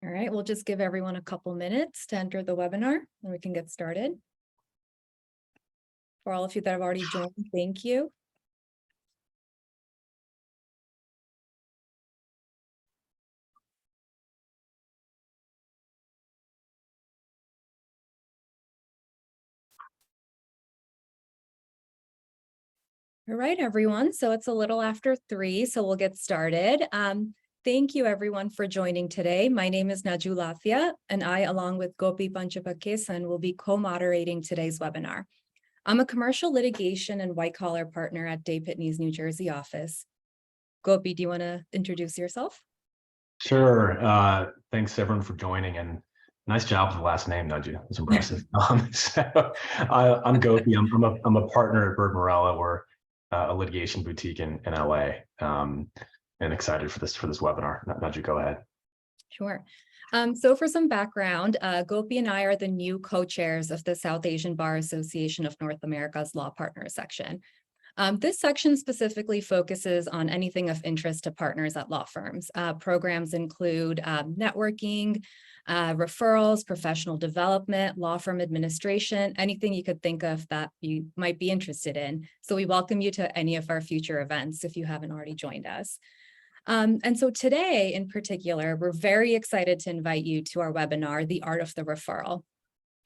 All right, we'll just give everyone a couple minutes to enter the webinar and we can get started. For all of you that have already joined, thank you. All right, everyone. So it's a little after 3, so we'll get started. Thank you, everyone, for joining today. My name is Naju Lafia, and I, along with Gopi Panchapakesan, will be co-moderating today's webinar. I'm a commercial litigation and white-collar partner at Day Pitney's New Jersey office. Gopi, do you want to introduce yourself? Sure. Thanks, everyone, for joining, and nice job with the last name, Naju. It's impressive. I'm Gopi. I'm a partner at Bird Morella. We're a litigation boutique in LA, and excited for this webinar. Naju, go ahead. Sure. So for some background, Gopi and I are the new co-chairs of the South Asian Bar Association of North America's Law Partners section. This section specifically focuses on anything of interest to partners at law firms. Programs include networking, referrals, professional development, law firm administration, anything you could think of that you might be interested in. So we welcome you to any of our future events if you haven't already joined us. And so today in particular, we're very excited to invite you to our webinar, The Art of the Referral.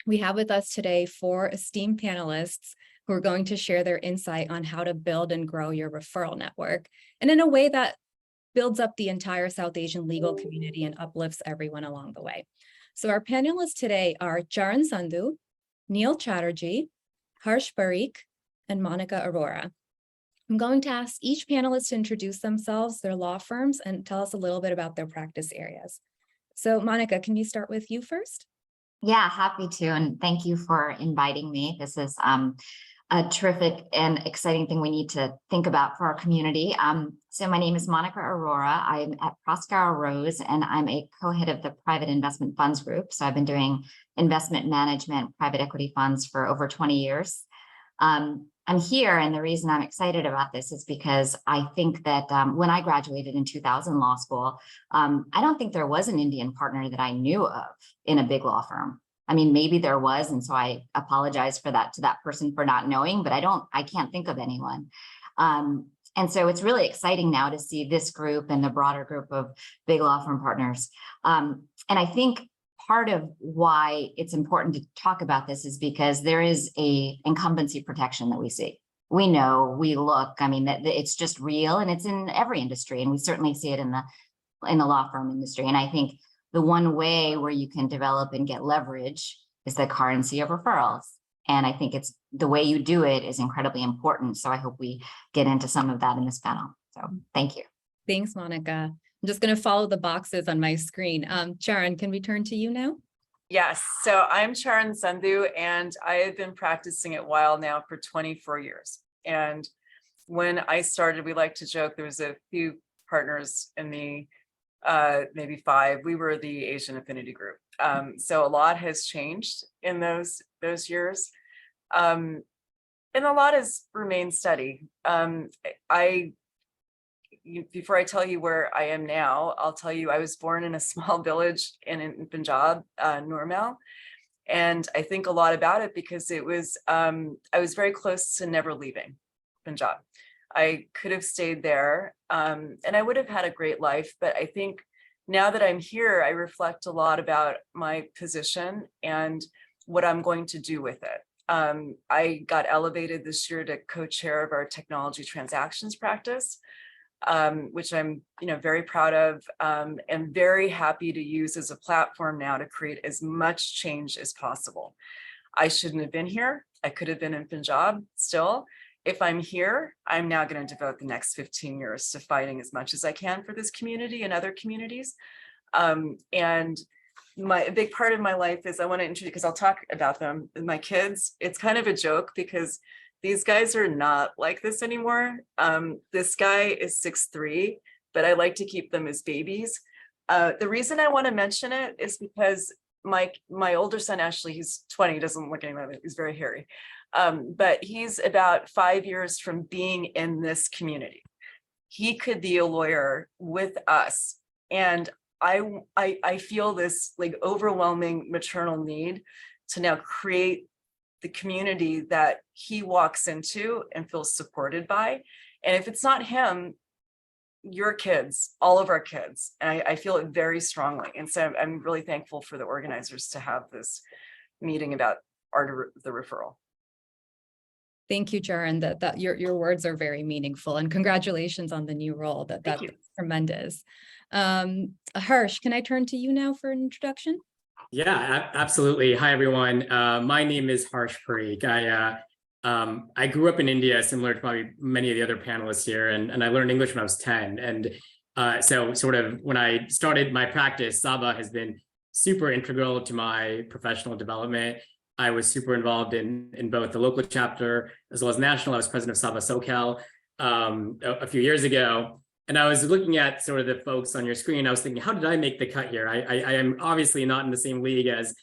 We have with us today 4 esteemed panelists who are going to share their insight on how to build and grow your referral network, and in a way that builds up the entire South Asian legal community and uplifts everyone along the way. So our panelists today are Charan Sandhu, Neil Chatterjee, Harsh Parikh, and Monica Arora. I'm going to ask each panelist to introduce themselves, their law firms, and tell us a little bit about their practice areas. So Monica, can you start with you first? Yeah, happy to. And thank you for inviting me. This is a terrific and exciting thing we need to think about for our community. So my name is Monica Arora. I'm at Proskauer Rose, and I'm a co-head of the Private Investment Funds Group. So I've been doing investment management, private equity funds for over 20 years. I'm here, and the reason I'm excited about this is because I think that when I graduated in 2000 law school, I don't think there was an Indian partner that I knew of in a big law firm. I mean, maybe there was, and so I apologize for that to that person for not knowing, but I can't think of anyone. And so it's really exciting now to see this group and the broader group of big law firm partners. And I think part of why it's important to talk about this is because there is a incumbency protection that we see. We know, we look, I mean, that it's just real, and it's in every industry, and we certainly see it in the law firm industry. And I think the one way where you can develop and get leverage is the currency of referrals. And I think it's the way you do it is incredibly important. So I hope we get into some of that in this panel. So thank you. Thanks, Monica. I'm just going to follow the boxes on my screen. Charan, can we turn to you now? Yes, so I'm Charan Sandhu, and I have been practicing at Weil now for 24 years. And when I started, we like to joke, there was a few partners in the maybe 5. We were the Asian Affinity Group. So a lot has changed in those years. And a lot has remained steady. Before I tell you where I am now, I'll tell you I was born in a small village in Punjab, Normal. And I think a lot about it because it was, I was very close to never leaving Punjab. I could have stayed there and I would have had a great life. But I think now that I'm here, I reflect a lot about my position and what I'm going to do with it. I got elevated this year to co-chair of our technology transactions practice, which I'm very proud of, and very happy to use as a platform now to create as much change as possible. I shouldn't have been here. I could have been in Punjab still. If I'm here, I'm now going to devote the next 15 years to fighting as much as I can for this community and other communities. And a big part of my life is I want to introduce, because I'll talk about them, my kids. It's kind of a joke because these guys are not like this anymore. This guy is 6'3", but I like to keep them as babies. The reason I want to mention it is because my older son, Ashley, he's 20, doesn't look anything like it, he's very hairy. But he's about 5 years from being in this community. He could be a lawyer with us. And I feel this like overwhelming maternal need to now create the community that he walks into and feels supported by. And if it's not him, your kids, all of our kids. And I feel it very strongly. And so I'm really thankful for the organizers to have this meeting about the referral. Thank you, Jaren. That your words are very meaningful, and congratulations on the new role. That's tremendous. Harsh, can I turn to you now for an introduction? Yeah, absolutely. Hi, everyone. My name is Harsh Parikh. I grew up in India, similar to probably many of the other panelists here, and I learned English when I was 10. And so sort of when I started my practice, Saba has been super integral to my professional development. I was super involved in both the local chapter as well as national. I was president of Saba SoCal a few years ago. And I was looking at sort of the folks on your screen. I was thinking, how did I make the cut here? I am obviously not in the same league as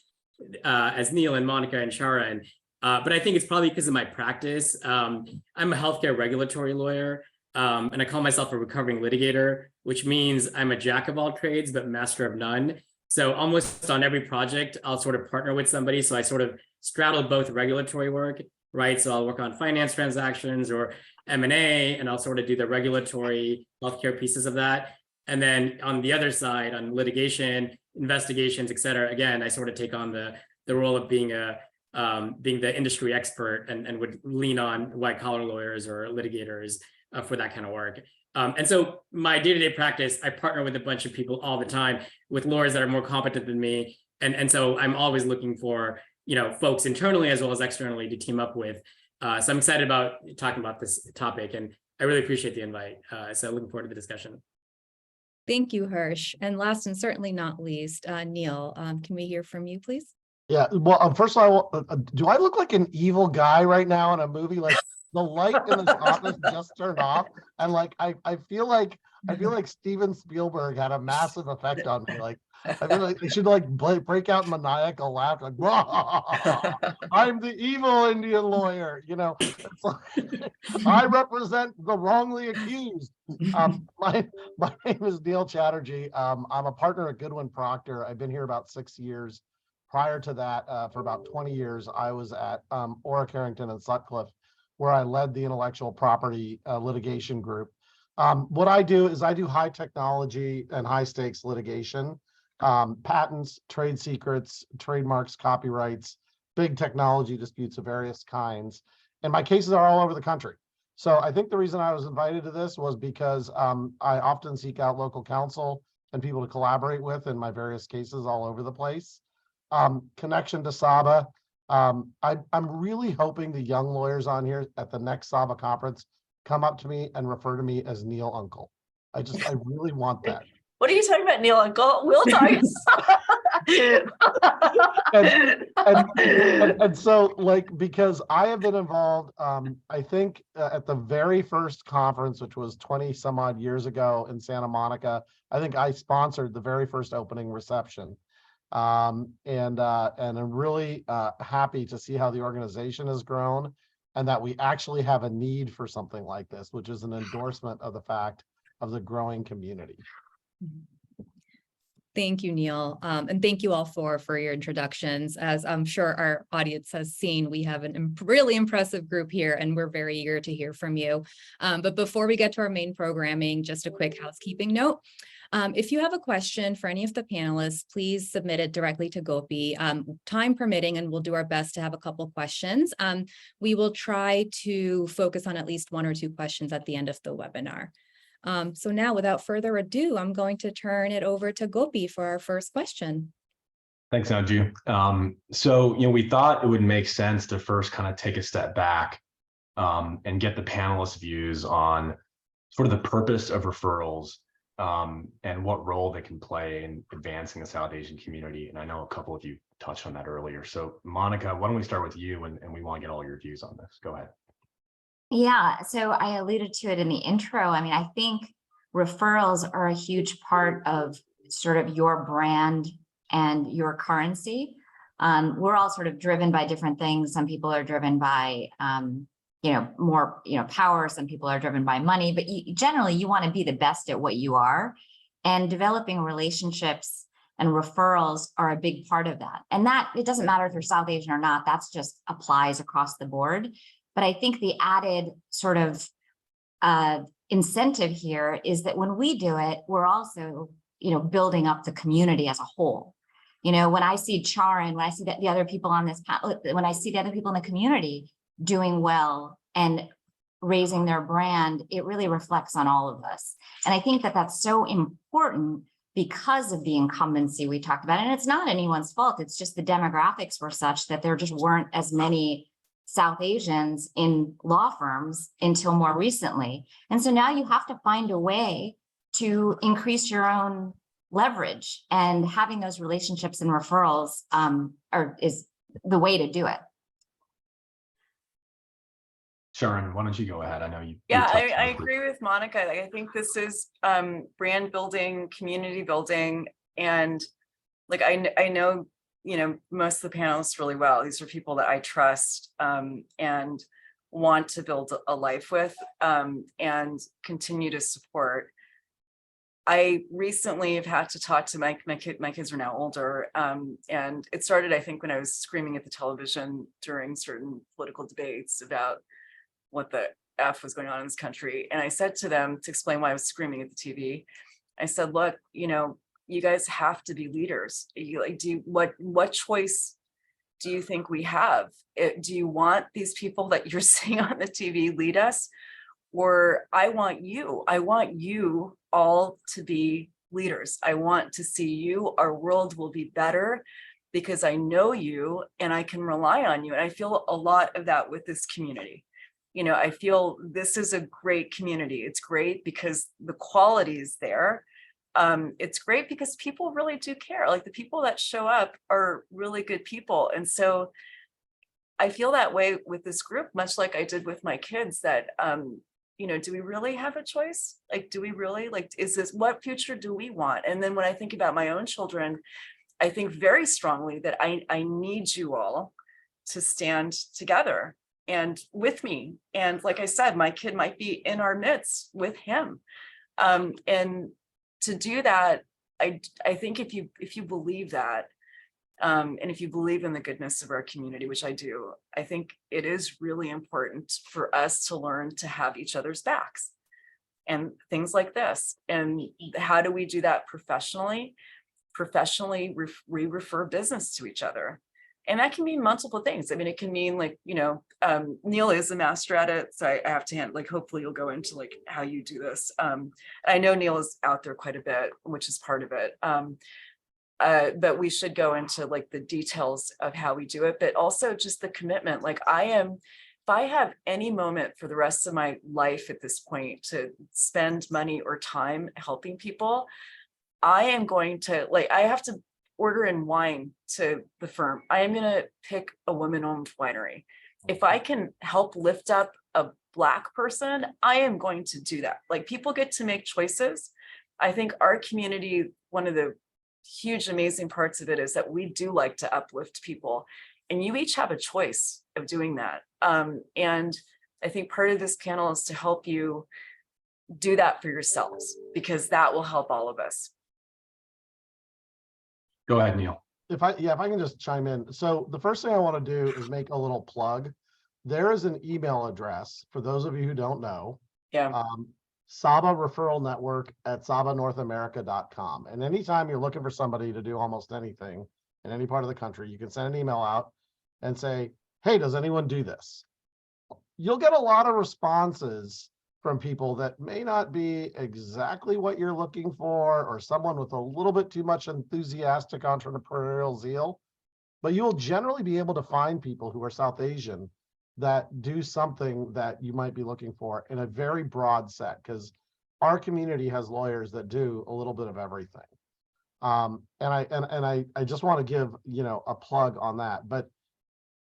Neil and Monica and Sharon, but I think it's probably because of my practice. I'm a healthcare regulatory lawyer, and I call myself a recovering litigator, which means I'm a jack of all trades, but master of none. So almost on every project, I'll sort of partner with somebody. So I sort of straddle both regulatory work, right? So I'll work on finance transactions or M&A, and I'll sort of do the regulatory healthcare pieces of that. And then on the other side, on litigation, investigations, et cetera, again, I sort of take on the role of being the industry expert and would lean on white collar lawyers or litigators for that kind of work. And so my day-to-day practice, I partner with a bunch of people all the time with lawyers that are more competent than me. And so I'm always looking for, folks internally as well as externally to team up with. So I'm excited about talking about this topic, and I really appreciate the invite. So looking forward to the discussion. Thank you, Harsh. And last and certainly not least, Neil, can we hear from you, please? Yeah, well, first of all, do I look like an evil guy right now in a movie? Like the light in this office just turned off, and like I feel like Steven Spielberg had a massive effect on me. Like I feel like I should like break out maniacal laughter. Like, I'm the evil Indian lawyer. It's like, I represent the wrongly accused. My name is Neil Chatterjee. I'm a partner at Goodwin Procter. I've been here about 6 years. Prior to that, for about 20 years, I was at Orrick, Harrington, and Sutcliffe, where I led the intellectual property litigation group. What I do is I do high technology and high stakes litigation, patents, trade secrets, trademarks, copyrights, big technology disputes of various kinds. And my cases are all over the country. So I think the reason I was invited to this was because I often seek out local counsel and people to collaborate with in my various cases all over the place. Connection to Saba. I'm really hoping the young lawyers on here at the next Saba conference come up to me and refer to me as Neil Uncle. I really want that. What are you talking about, Neil Uncle? We'll talk. and so like, because I have been involved, I think at the very first conference, which was 20 some odd years ago in Santa Monica, I think I sponsored the very first opening reception. And I'm really happy to see how the organization has grown and that we actually have a need for something like this, which is an endorsement of the fact of the growing community. Thank you, Neil. And thank you all for your introductions. As I'm sure our audience has seen, we have a really impressive group here, and we're very eager to hear from you. But before we get to our main programming, just a quick housekeeping note. If you have a question for any of the panelists, please submit it directly to Gopi, time permitting, and we'll do our best to have a couple questions. We will try to focus on at least 1 or 2 questions at the end of the webinar. So now, without further ado, I'm going to turn it over to Gopi for our first question. Thanks, Anju. So, we thought it would make sense to first kind of take a step back and get the panelists' views on sort of the purpose of referrals and what role they can play in advancing the South Asian community. And I know a couple of you touched on that earlier. So Monica, why don't we start with you, and we want to get all your views on this. Go ahead. Yeah, so I alluded to it in the intro. I mean, I think referrals are a huge part of sort of your brand and your currency. We're all sort of driven by different things. Some people are driven by, more, power. Some people are driven by money, but generally you want to be the best at what you are, and developing relationships and referrals are a big part of that. And that, it doesn't matter if you're South Asian or not, that's just applies across the board. But I think the added sort of incentive here is that when we do it, we're also, building up the community as a whole. When I see Charan, when I see that the other people on this panel, when I see the other people in the community doing well and raising their brand, it really reflects on all of us. And I think that that's so important because of the incumbency we talked about. And it's not anyone's fault. It's just the demographics were such that there just weren't as many South Asians in law firms until more recently. And so now you have to find a way to increase your own leverage, and having those relationships and referrals is the way to do it. Sharon, why don't you go ahead? I know you. Yeah, I agree with Monica. I think this is brand building, community building, and like I know most of the panelists really well. These are people that I trust and want to build a life with and continue to support. I recently have had to talk to my kids are now older, and it started, I think, when I was screaming at the television during certain political debates about what the F was going on in this country. And I said to them, to explain why I was screaming at the TV, I said, look, you guys have to be leaders. What choice do you think we have? Do you want these people that you're seeing on the TV lead us? Or I want you all to be leaders. I want to see you. Our world will be better because I know you and I can rely on you. And I feel a lot of that with this community. I feel this is a great community. It's great because the quality is there. It's great because people really do care. Like the people that show up are really good people. And so I feel that way with this group, much like I did with my kids, that, do we really have a choice? Like, do we really, what future do we want? And then when I think about my own children, I think very strongly that I need you all to stand together and with me. And like I said, my kid might be in our midst with him. And to do that, I think if you believe that, and if you believe in the goodness of our community, which I do, I think it is really important for us to learn to have each other's backs and things like this. And how do we do that professionally? Professionally, we refer business to each other. And that can mean multiple things. I mean, it can mean Neil is a master at it. So I have to hopefully you'll go into how you do this. I know Neil is out there quite a bit, which is part of it. But we should go into the details of how we do it, but also just the commitment. If I have any moment for the rest of my life at this point to spend money or time helping people, I am going to I have to order in wine to the firm. I am going to pick a woman-owned winery. If I can help lift up a Black person, I am going to do that. People get to make choices. I think our community, one of the huge, amazing parts of it is that we do like to uplift people, and you each have a choice of doing that. And I think part of this panel is to help you do that for yourselves, because that will help all of us. Go ahead, Neil. If I can just chime in. So the first thing I want to do is make a little plug. There is an email address for those of you who don't know. Yeah. Saba Referral Network at sabanorthamerica.com. And anytime you're looking for somebody to do almost anything in any part of the country, you can send an email out and say, hey, does anyone do this? You'll get a lot of responses from people that may not be exactly what you're looking for, or someone with a little bit too much enthusiastic entrepreneurial zeal, but you will generally be able to find people who are South Asian that do something that you might be looking for in a very broad set, because our community has lawyers that do a little bit of everything. And I just want to give a plug on that. But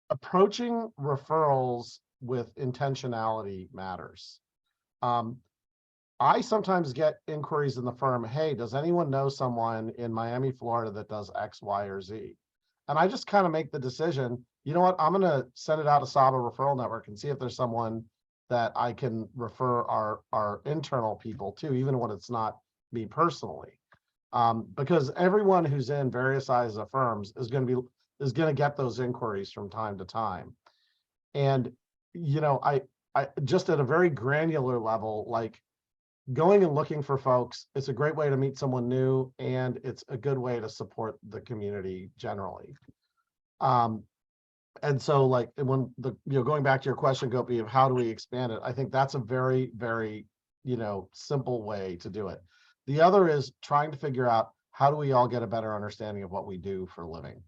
approaching referrals with intentionality matters. I sometimes get inquiries in the firm, hey, does anyone know someone in Miami, Florida that does X, Y, or Z? And I just kind of make the decision, you know what, I'm going to send it out to Saba Referral Network and see if there's someone that I can refer our internal people to, even when it's not me personally. Because everyone who's in various sizes of firms is going to get those inquiries from time to time. And, you know, I just at a very granular level, like, going and looking for folks, it's a great way to meet someone new, and it's a good way to support the community generally. And so, like, when going back to your question, Gopi, of how do we expand it, I think that's a very, very, simple way to do it. The other is trying to figure out, how do we all get a better understanding of what we do for a living?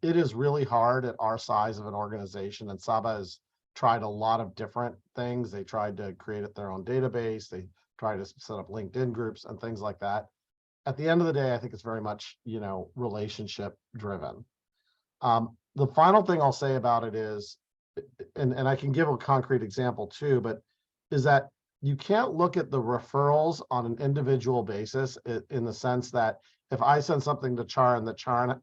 It is really hard at our size of an organization, and Saba has tried a lot of different things. They tried to create their own database. They try to set up LinkedIn groups and things like that. At the end of the day, I think it's very much, relationship driven. The final thing I'll say about it is, and I can give a concrete example too, but is that you can't look at the referrals on an individual basis in the sense that if I send something to Charan, that Charan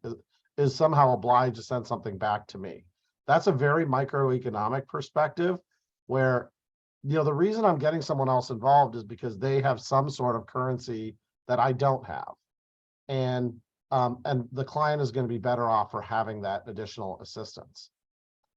is somehow obliged to send something back to me. That's a very microeconomic perspective where, the reason I'm getting someone else involved is because they have some sort of currency that I don't have. And the client is going to be better off for having that additional assistance.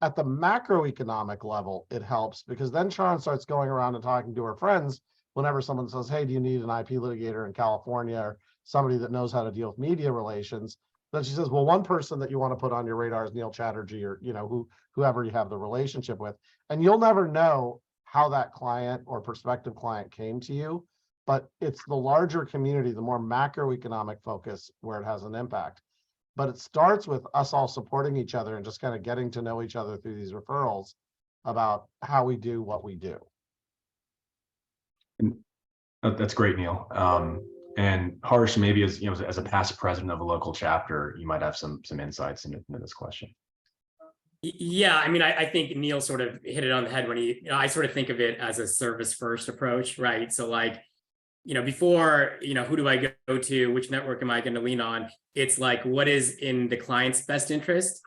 At the macroeconomic level, it helps because then Sharon starts going around and talking to her friends whenever someone says, hey, do you need an IP litigator in California or somebody that knows how to deal with media relations? Then she says, well, one person that you want to put on your radar is Neil Chatterjee, or whoever you have the relationship with. And you'll never know how that client or prospective client came to you, but it's the larger community, the more macroeconomic focus where it has an impact. But it starts with us all supporting each other and just kind of getting to know each other through these referrals about how we do what we do. And that's great, Neil. And Harsh, maybe as as a past president of a local chapter, you might have some insights into this question. Yeah, I mean, I think Neil sort of hit it on the head when I sort of think of it as a service first approach, right? So like, before, who do I go to? Which network am I going to lean on? It's like, what is in the client's best interest,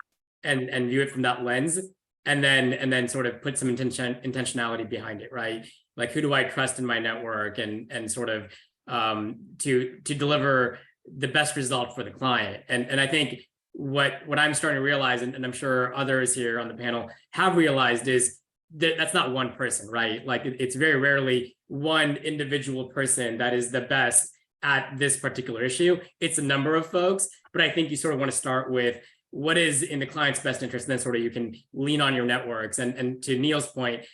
and view it from that lens, and then sort of put some intentionality behind it, right? Like, who do I trust in my network, and sort of to deliver the best result for the client. And I think what I'm starting to realize, and I'm sure others here on the panel have realized, is that that's not one person, right? Like, it's very rarely one individual person that is the best at this particular issue. It's a number of folks, but I think you sort of want to start with what is in the client's best interest, and then sort of you can lean on your networks. And to Neil's point,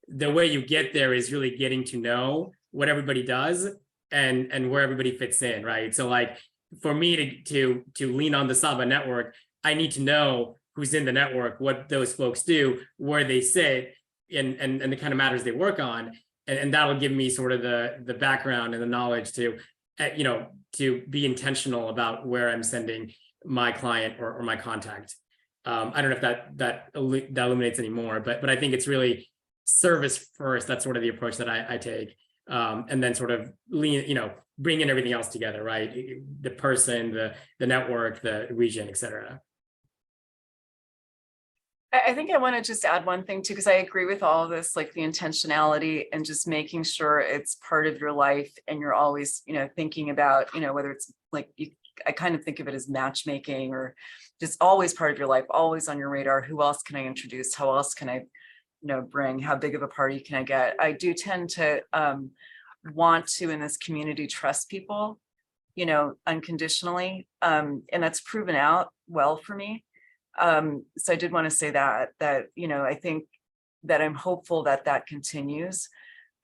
the way you get there is really getting to know what everybody does and where everybody fits in, right? So like, for me to lean on the Saba network, I need to know who's in the network, what those folks do, where they sit, and the kind of matters they work on, and that'll give me sort of the background and the knowledge to to be intentional about where I'm sending my client or my contact. I don't know if that illuminates anymore, but I think it's really service first. That's sort of the approach that I take, and then sort of bring in everything else together, right? The person, the network, the region, et cetera. I think I want to just add one thing too, because I agree with all of this, like the intentionality and just making sure it's part of your life, and you're always, thinking about, whether it's like I kind of think of it as matchmaking, or just always part of your life, always on your radar. Who else can I introduce? How else can I, bring? How big of a party can I get? I do tend to want to, in this community, trust people, unconditionally, and that's proven out well for me. So I did want to say that I think that I'm hopeful that continues,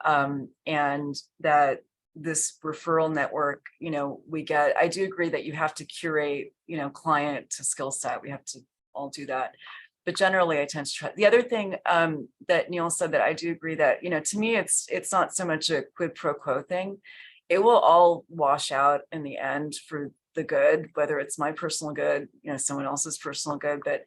and that this referral network, I do agree that you have to curate, client to skill set. We have to all do that. But generally, I tend to try. The other thing that Neil said that I do agree that, to me, it's not so much a quid pro quo thing. It will all wash out in the end for the good, whether it's my personal good, someone else's personal good. But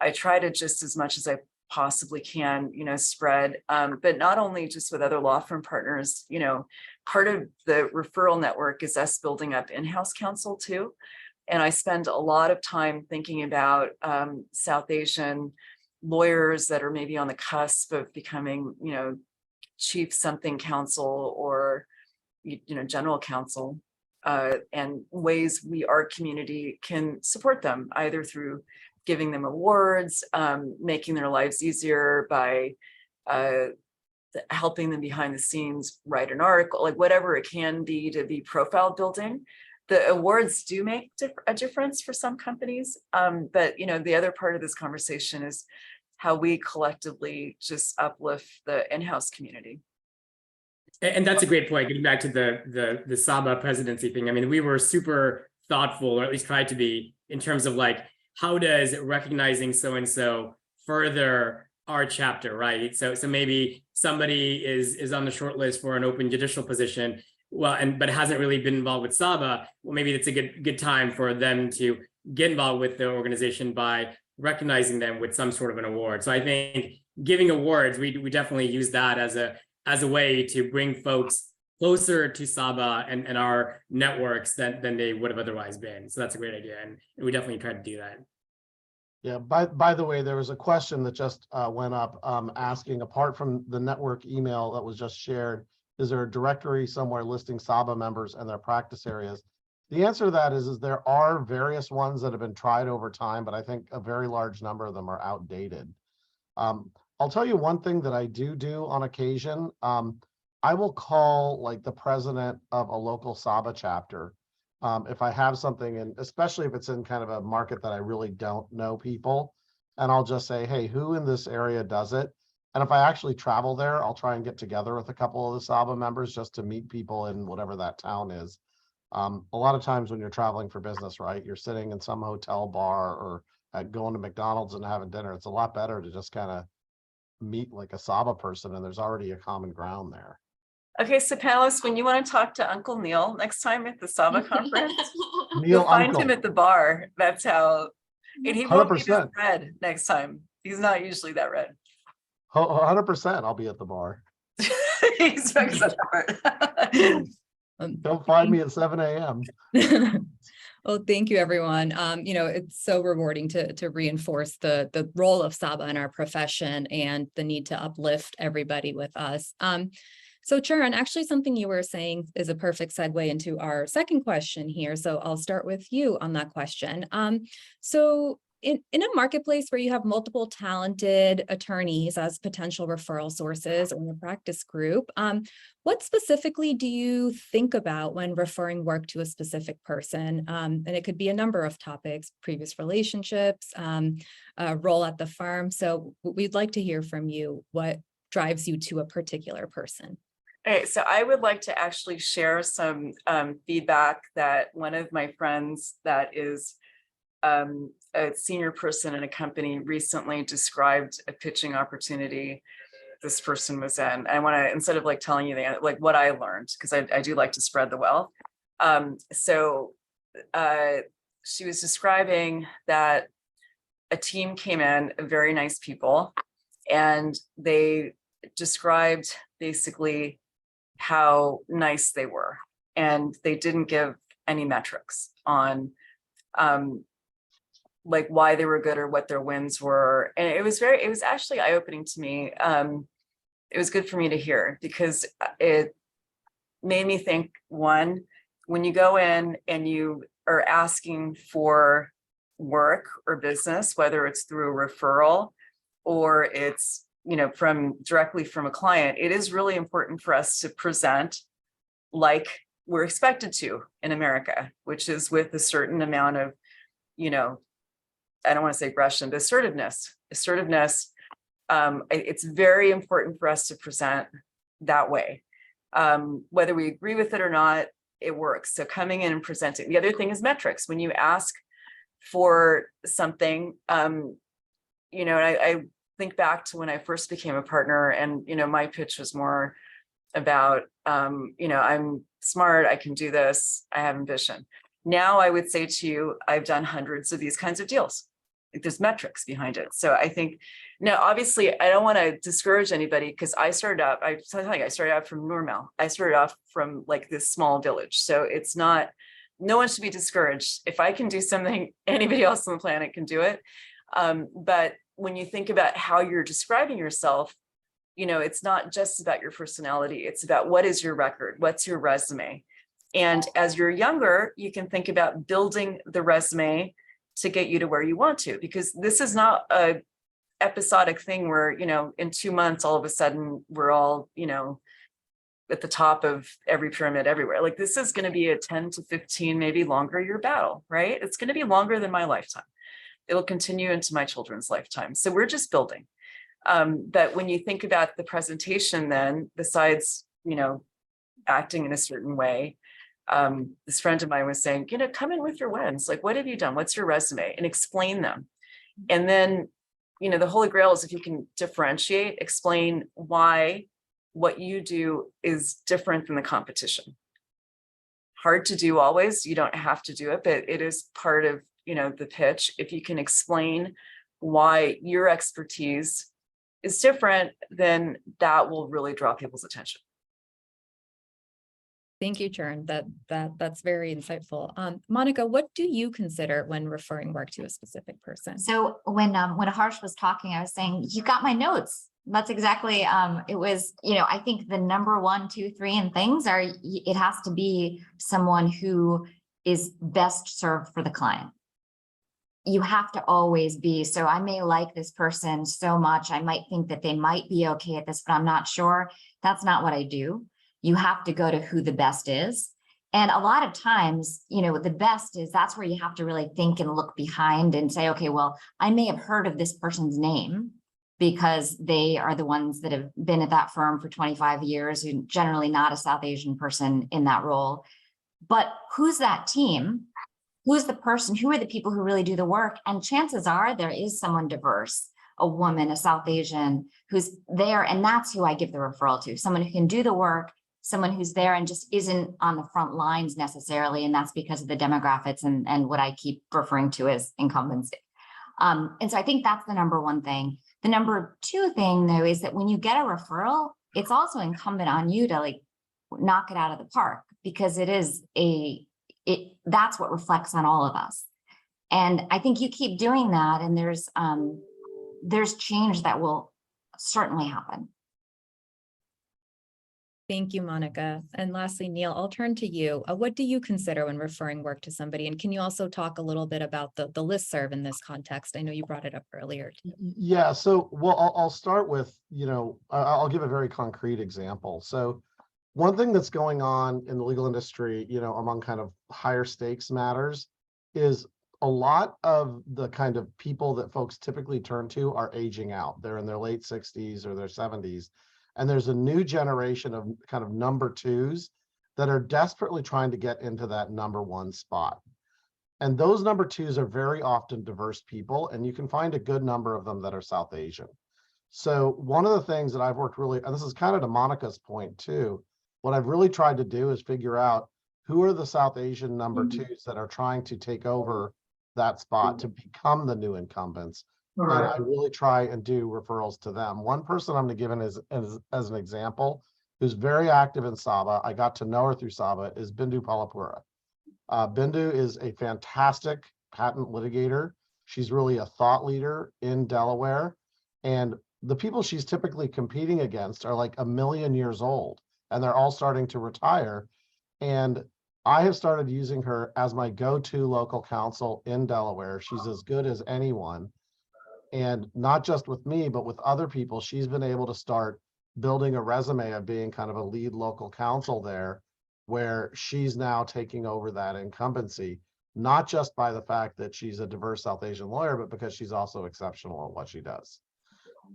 I try to, just as much as I possibly can, spread, but not only just with other law firm partners, part of the referral network is us building up in-house counsel too. And I spend a lot of time thinking about South Asian lawyers that are maybe on the cusp of becoming, chief something counsel or, general counsel, and ways our community can support them, either through giving them awards, making their lives easier by helping them behind the scenes, write an article, like whatever it can be to be profile building. The awards do make a difference for some companies. But, the other part of this conversation is how we collectively just uplift the in-house community. And that's a great point. Getting back to the Saba presidency thing. I mean, we were super thoughtful, or at least tried to be, in terms of like, how does recognizing so-and-so further our chapter, right? So maybe somebody is on the short list for an open judicial position, but hasn't really been involved with Saba. Well, maybe it's a good time for them to get involved with the organization by recognizing them with some sort of an award. So I think giving awards, we definitely use that as a way to bring folks closer to Saba and our networks than they would have otherwise been. So that's a great idea, and we definitely try to do that. Yeah, by the way, there was a question that just went up asking, apart from the network email that was just shared, is there a directory somewhere listing Saba members and their practice areas? The answer to that is there are various ones that have been tried over time, but I think a very large number of them are outdated. I'll tell you one thing that I do on occasion. I will call like the president of a local Saba chapter if I have something, and especially if it's in kind of a market that I really don't know people, and I'll just say, hey, who in this area does it? And if I actually travel there, I'll try and get together with a couple of the Saba members just to meet people in whatever that town is. A lot of times when you're traveling for business, right, you're sitting in some hotel bar or going to McDonald's and having dinner. It's a lot better to just kind of meet like a Saba person, and there's already a common ground there. Okay, so panelists, when you want to talk to Uncle Neil next time at the Saba conference, Neil, you'll find uncle. him at the bar. That's how, and he won't be this 100%. red next time. He's not usually that red. 100%. I'll be at the bar. He's very such a Don't find me at 7 a.m. Well, thank you, everyone. It's so rewarding to reinforce the role of Saba in our profession and the need to uplift everybody with us. So Charan, actually something you were saying is a perfect segue into our second question here. So I'll start with you on that question. So in a marketplace where you have multiple talented attorneys as potential referral sources in your practice group, what specifically do you think about when referring work to a specific person? And it could be a number of topics: previous relationships, role at the firm. So we'd like to hear from you. What drives you to a particular person? Okay, so I would like to actually share some feedback that one of my friends that is a senior person in a company recently described a pitching opportunity this person was in. I want to, instead of like telling you like what I learned, because I do like to spread the wealth. She was describing that a team came in, very nice people, and they described basically how nice they were, and they didn't give any metrics on like why they were good or what their wins were. And it was actually eye-opening to me. It was good for me to hear, because it made me think, one, when you go in and you are asking for work or business, whether it's through a referral or it's directly from a client, it is really important for us to present like we're expected to in America, which is with a certain amount of, I don't want to say aggression, but assertiveness. It's very important for us to present that way. Whether we agree with it or not, it works. So coming in and presenting. The other thing is metrics. When you ask for something, I think back to when I first became a partner, and my pitch was more about I'm smart, I can do this, I have ambition. Now I would say to you, I've done hundreds of these kinds of deals, there's metrics behind it. So I think now, obviously, I don't want to discourage anybody, because I started out from Normal. I started off from like this small village. So it's not, no one should be discouraged. If I can do something, anybody else on the planet can do it. But when you think about how you're describing yourself, it's not just about your personality. It's about, what is your record? What's your resume? And as you're younger, you can think about building the resume to get you to where you want to, because this is not a episodic thing where, in 2 months, all of a sudden we're all, at the top of every pyramid everywhere. Like, this is going to be a 10 to 15, maybe longer year battle, right? It's going to be longer than my lifetime. It'll continue into my children's lifetime. So we're just building. But when you think about the presentation, then besides, acting in a certain way, this friend of mine was saying, come in with your wins. Like, what have you done? What's your resume? And explain them. And then, the holy grail is if you can differentiate, explain why what you do is different than the competition. Hard to do always. You don't have to do it, but it is part of, the pitch. If you can explain why your expertise is different, then that will really draw people's attention. Thank you, Chern. That's very insightful. Monica, what do you consider when referring work to a specific person? So when Harsh was talking, I was saying, you got my notes. That's exactly, it was, I think the number 1, 2, 3 and things are, it has to be someone who is best served for the client. You have to always be, so I may like this person so much, I might think that they might be okay at this, but I'm not sure. That's not what I do. You have to go to who the best is. And a lot of times, the best is, that's where you have to really think and look behind and say, okay, well, I may have heard of this person's name because they are the ones that have been at that firm for 25 years, who generally not a South Asian person in that role. But who's that team? Who's the person? Who are the people who really do the work? And chances are there is someone diverse, a woman, a South Asian who's there. And that's who I give the referral to, someone who can do the work, someone who's there and just isn't on the front lines necessarily. And that's because of the demographics and what I keep referring to as incumbency. And so I think that's the number 1 thing. The number 2 thing, though, is that when you get a referral, it's also incumbent on you to knock it out of the park, because that's what reflects on all of us. And I think you keep doing that, and there's change that will certainly happen. Thank you, Monica. And lastly, Neil, I'll turn to you. What do you consider when referring work to somebody? And can you also talk a little bit about the listserv in this context? I know you brought it up earlier. Yeah, so, well, I'll start with, I'll give a very concrete example. So one thing that's going on in the legal industry, among kind of higher stakes matters, is a lot of the kind of people that folks typically turn to are aging out. They're in their late 60s or their 70s. And there's a new generation of kind of number 2s that are desperately trying to get into that number 1 spot. And those number 2s are very often diverse people, and you can find a good number of them that are South Asian. So one of the things that I've worked really, and this is kind of to Monica's point too, what I've really tried to do is figure out who are the South Asian number 2s that are trying to take over that spot to become the new incumbents. And I really try and do referrals to them. One person I'm going to give as an example, who's very active in Saba, I got to know her through Saba, is Bindu Palapura. Bindu is a fantastic patent litigator. She's really a thought leader in Delaware. And the people she's typically competing against are like 1 million years old, and they're all starting to retire. And I have started using her as my go-to local counsel in Delaware. She's as good as anyone. And not just with me, but with other people, she's been able to start building a resume of being kind of a lead local counsel there, where she's now taking over that incumbency, not just by the fact that she's a diverse South Asian lawyer, but because she's also exceptional at what she does.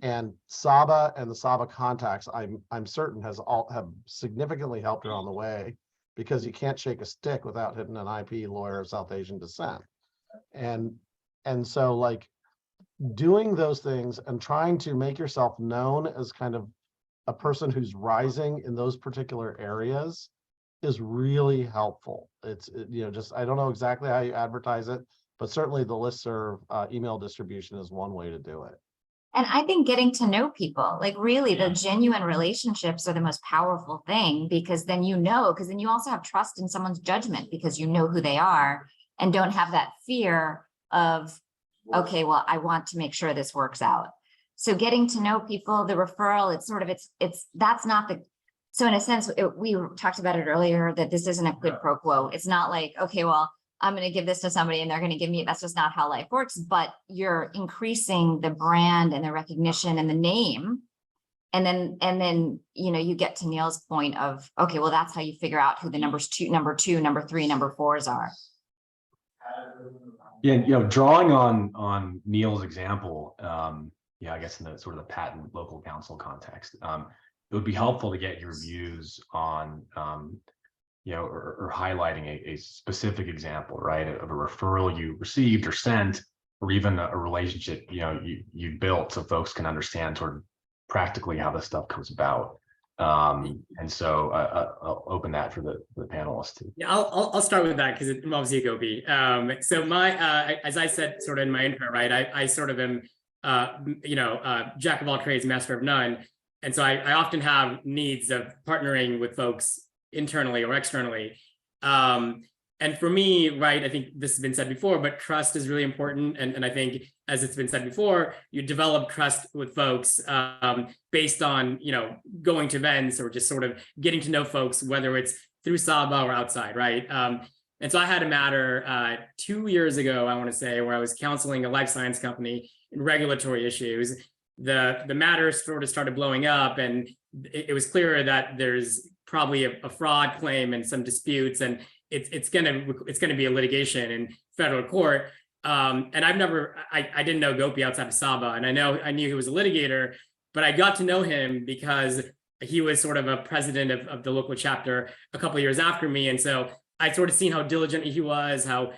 And Saba and the Saba contacts, I'm certain have significantly helped her on the way, because you can't shake a stick without hitting an IP lawyer of South Asian descent. And so doing those things and trying to make yourself known as kind of a person who's rising in those particular areas is really helpful. It's, just, I don't know exactly how you advertise it, but certainly the listserv email distribution is one way to do it. And I think getting to know people, like really the genuine relationships are the most powerful thing, because then because then you also have trust in someone's judgment because you know who they are and don't have that fear of, okay, well, I want to make sure this works out. So getting to know people, the referral, that's not the, so in a sense, we talked about it earlier, that this isn't a quid pro quo. It's not like, okay, well, I'm going to give this to somebody and they're going to give me, that's just not how life works, but you're increasing the brand and the recognition and the name. And then, you get to Neil's point of, okay, well, that's how you figure out who the number 2, number 3, number 4s are. Yeah, drawing on Neil's example, I guess in the sort of the patent local counsel context, it would be helpful to get your views on or highlighting a specific example, right, of a referral you received or sent, or even a relationship you built, so folks can understand sort of practically how this stuff comes about. And so I'll open that for the panelists too. Yeah, I'll start with that because it involves you, Gopi. So as I said sort of in my intro, right, I sort of am jack of all trades, master of none, and so I often have needs of partnering with folks internally or externally. And for me, right, I think this has been said before, but trust is really important. And I think, as it's been said before, you develop trust with folks based on, going to events or just sort of getting to know folks, whether it's through Saba or outside, right? And so I had a matter 2 years ago, I want to say, where I was counseling a life science company in regulatory issues. The matter sort of started blowing up, and it was clear that there's probably a fraud claim and some disputes, and it's gonna be a litigation in federal court. And I didn't know Gopi outside of Saba, and I knew he was a litigator, but I got to know him because he was sort of a president of the local chapter a couple of years after me, and so I sort of seen how diligent he was, how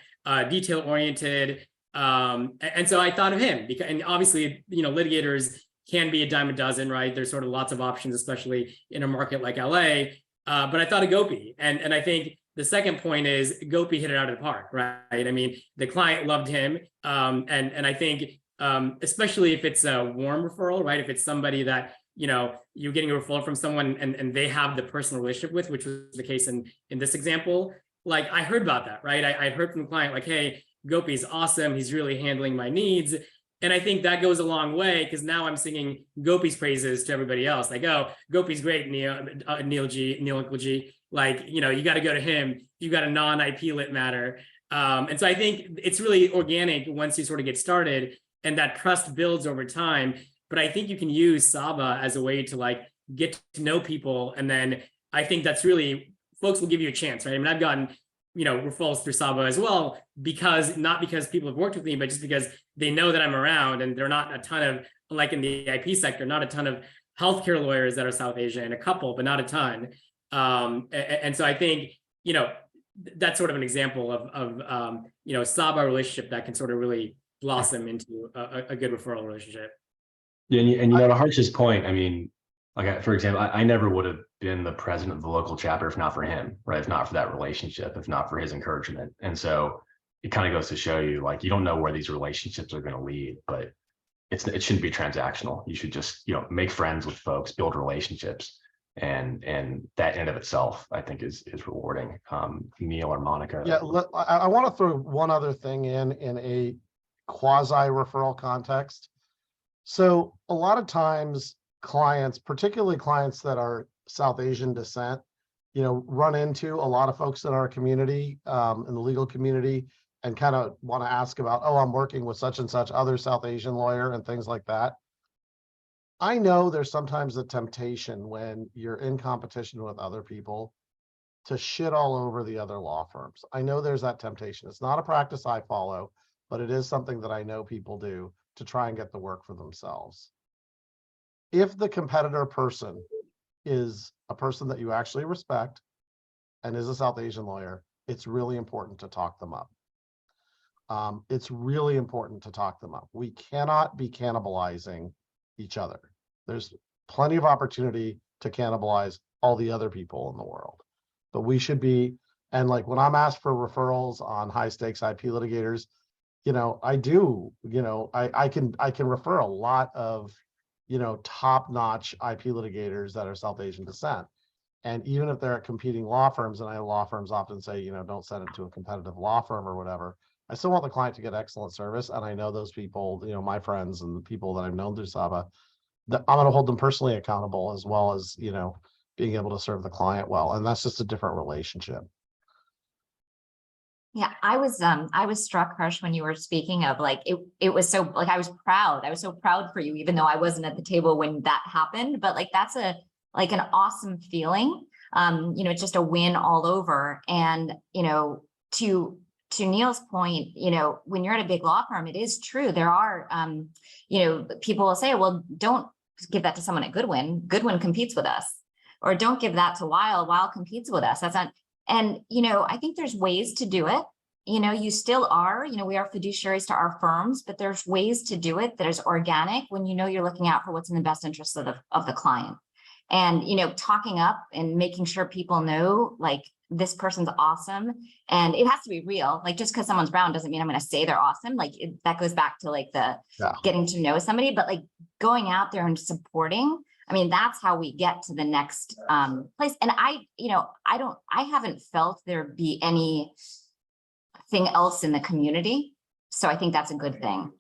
detail oriented, and so I thought of him because, and obviously, litigators can be a dime a dozen, right? There's sort of lots of options, especially in a market like LA. But I thought of Gopi, and I think the second point is Gopi hit it out of the park, right? I mean, the client loved him, and I think especially if it's a warm referral, right? If it's somebody that you're getting a referral from someone and they have the personal relationship with, which was the case in this example. Like, I heard about that, right? I heard from the client, like, hey, Gopi's awesome. He's really handling my needs. And I think that goes a long way, because now I'm singing Gopi's praises to everybody else. Like, oh, Gopi's great, Neil Uncle G. Like, you got to go to him. You got a non-IP lit matter. And so I think it's really organic once you sort of get started, and that trust builds over time. But I think you can use Saba as a way to like get to know people. And then I think that's really, folks will give you a chance, right? I mean, I've gotten referrals through Saba as well, not because people have worked with me, but just because they know that I'm around, and there are not a ton of, like in the IP sector, not a ton of healthcare lawyers that are South Asian, a couple, but not a ton. And so I think, that's sort of an example of Saba relationship that can sort of really blossom into a good referral relationship. Yeah, and to Harsh's point, I mean, like, for example, I never would have been the president of the local chapter if not for him, right? If not for that relationship, if not for his encouragement. And so it kind of goes to show you, like, you don't know where these relationships are going to lead, but it shouldn't be transactional. You should just, make friends with folks, build relationships, and that in and of itself, I think, is rewarding. Neil or Monica. Yeah, I want to throw one other thing in a quasi referral context. So a lot of times clients, particularly clients that are South Asian descent, run into a lot of folks in our community, in the legal community, and kind of want to ask about, oh, I'm working with such and such other South Asian lawyer and things like that. I know there's sometimes a temptation when you're in competition with other people to shit all over the other law firms. I know there's that temptation. It's not a practice I follow, but it is something that I know people do to try and get the work for themselves. If the competitor person is a person that you actually respect and is a South Asian lawyer, it's really important to talk them up. It's really important to talk them up. We cannot be cannibalizing each other. There's plenty of opportunity to cannibalize all the other people in the world. But we should be, and like when I'm asked for referrals on high stakes IP litigators, I do, I can refer a lot of, top-notch IP litigators that are South Asian descent. And even if they're at competing law firms, and I know law firms often say, don't send it to a competitive law firm or whatever, I still want the client to get excellent service. And I know those people, my friends and the people that I've known through Saba, that I'm going to hold them personally accountable, as well as, being able to serve the client well. And that's just a different relationship. Yeah, I was struck, Harsh, when you were speaking of like it was so like I was so proud for you, even though I wasn't at the table when that happened. But like that's an awesome feeling. It's just a win all over. And to Neil's point, when you're at a big law firm, it is true. There are people will say, well, don't give that to someone at Goodwin. Goodwin competes with us, or don't give that to Weil competes with us. That's not. And, I think there's ways to do it. You still are, we are fiduciaries to our firms, but there's ways to do it that is organic when you're looking out for what's in the best interest of the client. And, talking up and making sure people know, like, this person's awesome. And it has to be real. Like, just because someone's brown doesn't mean I'm going to say they're awesome. Like, that goes back to like getting to know somebody, but like going out there and supporting. I mean, that's how we get to the next place. And I haven't felt there be anything else in the community. So I think that's a good thing.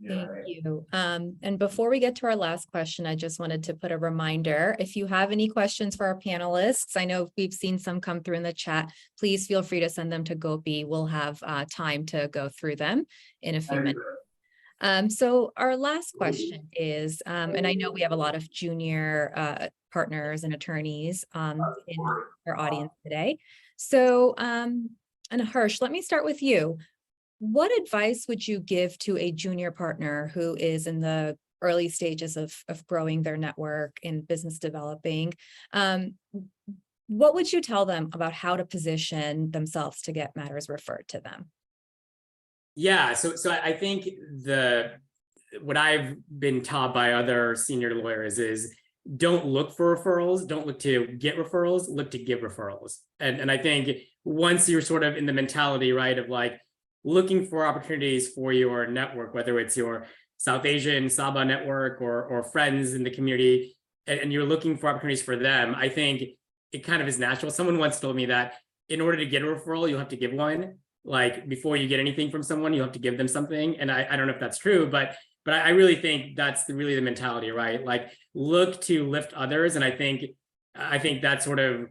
Thank you. And before we get to our last question, I just wanted to put a reminder. If you have any questions for our panelists, I know we've seen some come through in the chat, please feel free to send them to Gopi. We'll have time to go through them in a few minutes. So our last question is, and I know we have a lot of junior partners and attorneys in our audience today. So, and Harsh, let me start with you. What advice would you give to a junior partner who is in the early stages of growing their network and business developing? What would you tell them about how to position themselves to get matters referred to them? Yeah, so I think what I've been taught by other senior lawyers is don't look for referrals, don't look to get referrals, look to give referrals. And I think once you're sort of in the mentality, right, of like looking for opportunities for your network, whether it's your South Asian Saba network or friends in the community, and you're looking for opportunities for them, I think it kind of is natural. Someone once told me that in order to get a referral, you'll have to give one. Like before you get anything from someone, you have to give them something. And I don't know if that's true, but I really think that's really the mentality, right? Like look to lift others. And I think that sort of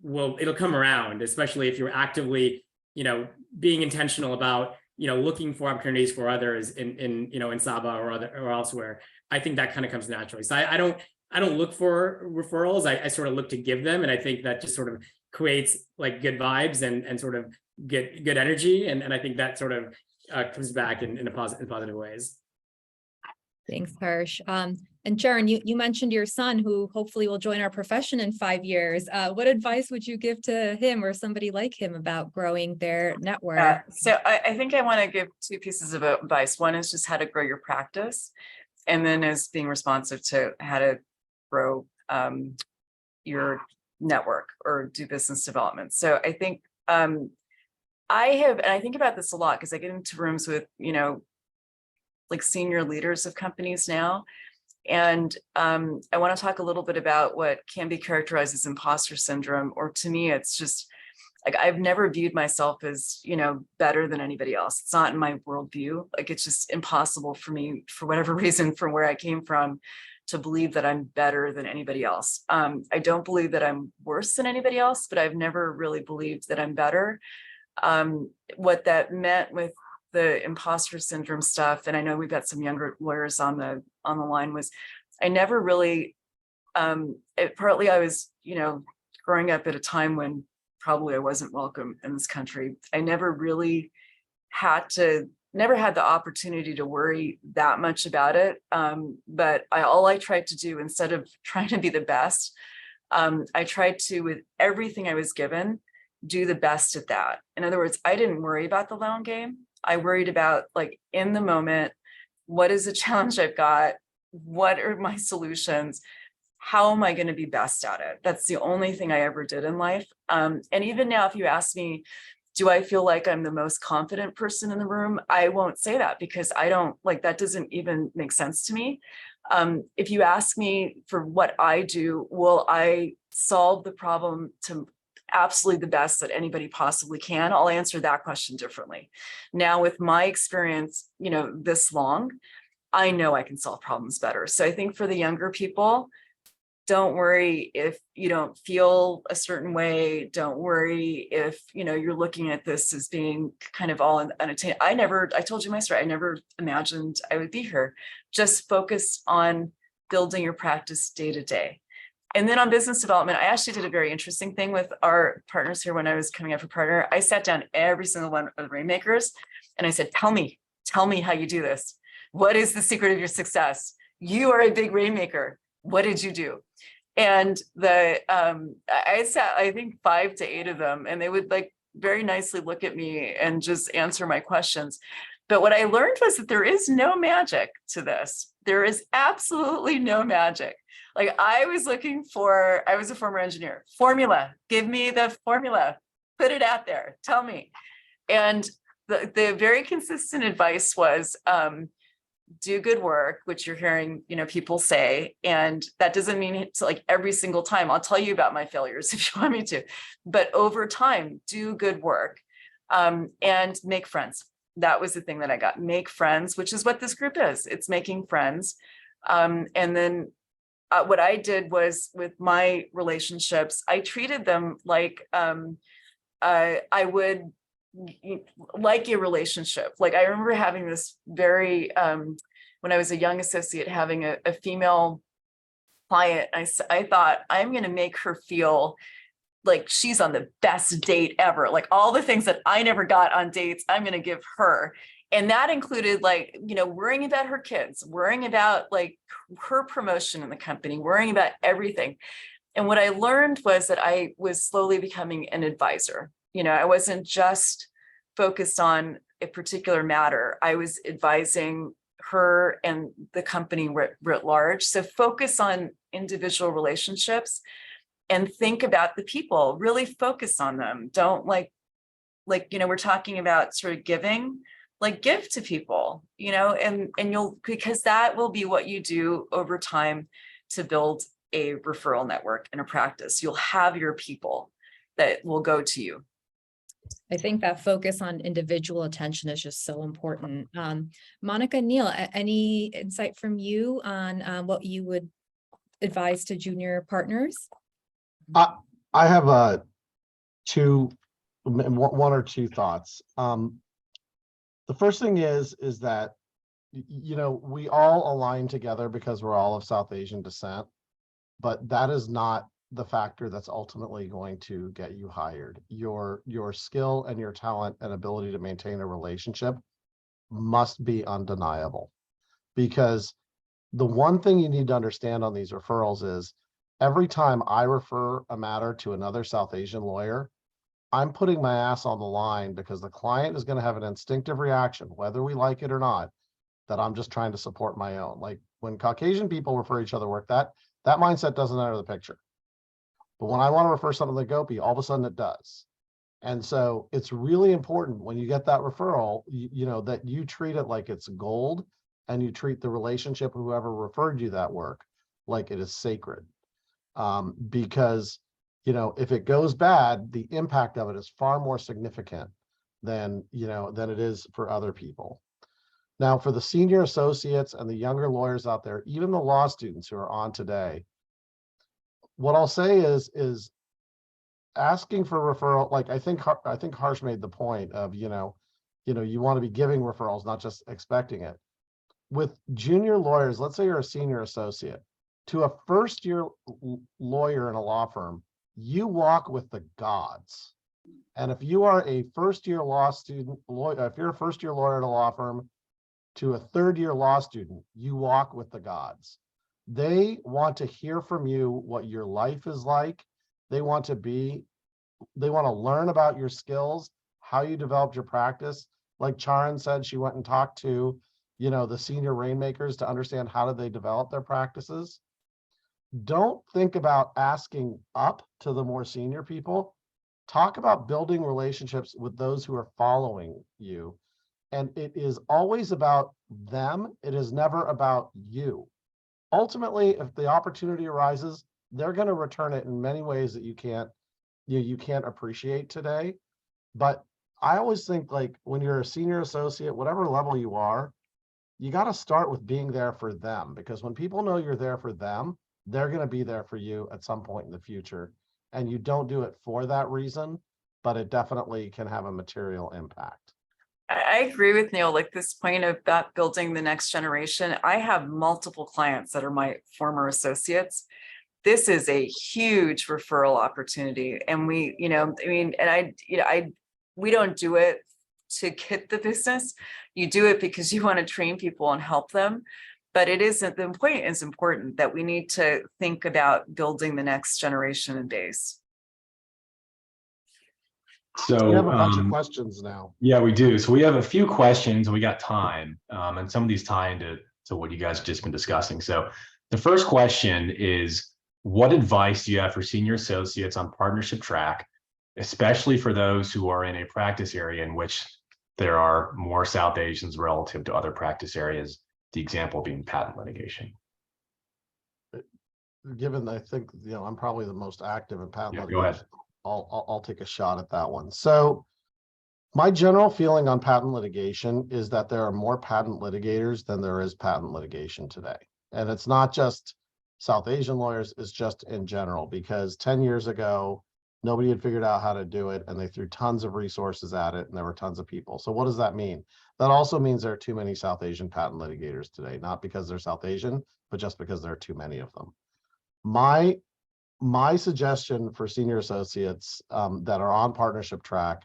it'll come around, especially if you're actively, being intentional about, looking for opportunities for others in Saba or elsewhere. I think that kind of comes naturally. So I don't look for referrals. I sort of look to give them. And I think that just sort of creates like good vibes and sort of get good energy. And I think that sort of comes back in positive ways. Thanks, Harsh. And Sharon, you mentioned your son who hopefully will join our profession in 5 years. What advice would you give to him or somebody like him about growing their network? So I think I want to give 2 pieces of advice. One is just how to grow your practice, and then is being responsive to how to grow your network or do business development. So I think and I think about this a lot because I get into rooms with, like senior leaders of companies now. And I want to talk a little bit about what can be characterized as imposter syndrome, or to me, it's just like, I've never viewed myself as, better than anybody else. It's not in my worldview. Like, it's just impossible for me, for whatever reason, from where I came from, to believe that I'm better than anybody else. I don't believe that I'm worse than anybody else, but I've never really believed that I'm better. What that meant with the imposter syndrome stuff, and I know we've got some younger lawyers on the line, was I never really, partly I was, growing up at a time when probably I wasn't welcome in this country. I never really never had the opportunity to worry that much about it. But all I tried to do, instead of trying to be the best, I tried to, with everything I was given, do the best at that. In other words, I didn't worry about the long game. I worried about, like, in the moment, what is the challenge I've got? What are my solutions? how am I going to be best at it? That's the only thing I ever did in life. And even now, if you ask me, do I feel like I'm the most confident person in the room? I won't say that, because I don't, like, that doesn't even make sense to me. If you ask me for what I do, will I solve the problem to absolutely the best that anybody possibly can? I'll answer that question differently. Now, with my experience, this long, I know I can solve problems better. So I think for the younger people, don't worry if you don't feel a certain way. Don't worry if, you're looking at this as being kind of all unattainable. I told you my story. I never imagined I would be here. Just focus on building your practice day to day. And then on business development, I actually did a very interesting thing with our partners here when I was coming up for partner. I sat down every single one of the rainmakers and I said, tell me how you do this. What is the secret of your success? You are a big rainmaker. What did you do? And I sat, I think 5 to 8 of them, and they would like very nicely look at me and just answer my questions. But what I learned was that there is no magic to this. There is absolutely no magic. Like I was a former engineer, formula, give me the formula, put it out there, tell me. And the very consistent advice was, do good work, which you're hearing, people say, and that doesn't mean it's like every single time. I'll tell you about my failures if you want me to, but over time, do good work, and make friends. That was the thing that I got. Make friends, which is what this group is. It's making friends. And then what I did was with my relationships, I treated them like I would like a relationship. Like I remember having this very, when I was a young associate, having a female client, I thought I'm going to make her feel like she's on the best date ever. Like all the things that I never got on dates, I'm going to give her. And that included like, worrying about her kids, worrying about like her promotion in the company, worrying about everything. And what I learned was that I was slowly becoming an advisor. I wasn't just focused on a particular matter. I was advising her and the company writ large. So focus on individual relationships and think about the people, really focus on them. Don't like, we're talking about sort of giving, like give to people, and because that will be what you do over time to build a referral network and a practice. You'll have your people that will go to you. I think that focus on individual attention is just so important. Monica, Neil, any insight from you on what you would advise to junior partners? I have one or two thoughts. The first thing is that, we all align together because we're all of South Asian descent, but that is not the factor that's ultimately going to get you hired. Your skill and your talent and ability to maintain a relationship must be undeniable, because the one thing you need to understand on these referrals is every time I refer a matter to another South Asian lawyer, I'm putting my ass on the line, because the client is going to have an instinctive reaction, whether we like it or not, that I'm just trying to support my own. Like when Caucasian people refer each other work, that mindset doesn't enter the picture. But when I want to refer something to Gopi, all of a sudden it does. And so it's really important when you get that referral, that you treat it like it's gold, and you treat the relationship of whoever referred you that work like it is sacred. Because, if it goes bad, the impact of it is far more significant than it is for other people. Now, for the senior associates and the younger lawyers out there, even the law students who are on today, what I'll say is asking for referral. Like I think Harsh made the point of, you want to be giving referrals, not just expecting it. With junior lawyers, let's say you're a senior associate, to a first-year lawyer in a law firm, you walk with the gods. And if you are a first-year law student, if you're a first-year lawyer at a law firm, to a third-year law student, you walk with the gods. They want to hear from you what your life is like. They want to learn about your skills, how you developed your practice. Like Charan said, she went and talked to, the senior rainmakers to understand how do they develop their practices. don't think about asking up to the more senior people. Talk about building relationships with those who are following you. And it is always about them. It is never about you. Ultimately, if the opportunity arises, they're going to return it in many ways that you can't appreciate today. But I always think, like, when you're a senior associate, whatever level you are, you got to start with being there for them, because when people know you're there for them, they're going to be there for you at some point in the future. And you don't do it for that reason, but it definitely can have a material impact. I agree with Neil, like this point about building the next generation. I have multiple clients that are my former associates. This is a huge referral opportunity. And we, we don't do it to get the business. You do it because you want to train people and help them. But it isn't, the point is important that we need to think about building the next generation and base. So We have a bunch of questions now. Yeah, we do. So we have a few questions and we got time. And some of these tie into what you guys have just been discussing. So the first question is, what advice do you have for senior associates on partnership track, especially for those who are in a practice area in which there are more South Asians relative to other practice areas, the example being patent litigation? Given, I think, I'm probably the most active in patent litigation. Go ahead. I'll take a shot at that one. So my general feeling on patent litigation is that there are more patent litigators than there is patent litigation today. And it's not just South Asian lawyers, it's just in general, because 10 years ago, nobody had figured out how to do it and they threw tons of resources at it and there were tons of people. So what does that mean? That also means there are too many South Asian patent litigators today, not because they're South Asian, but just because there are too many of them. My suggestion for senior associates that are on partnership track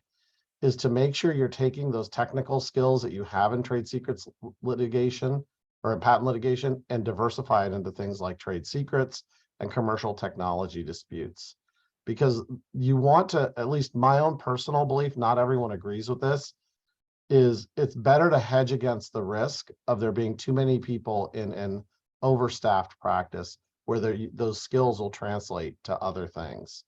is to make sure you're taking those technical skills that you have in trade secrets litigation or in patent litigation and diversify it into things like trade secrets and commercial technology disputes. Because you want to, at least my own personal belief, not everyone agrees with this, is it's better to hedge against the risk of there being too many people in an overstaffed practice where those skills will translate to other things.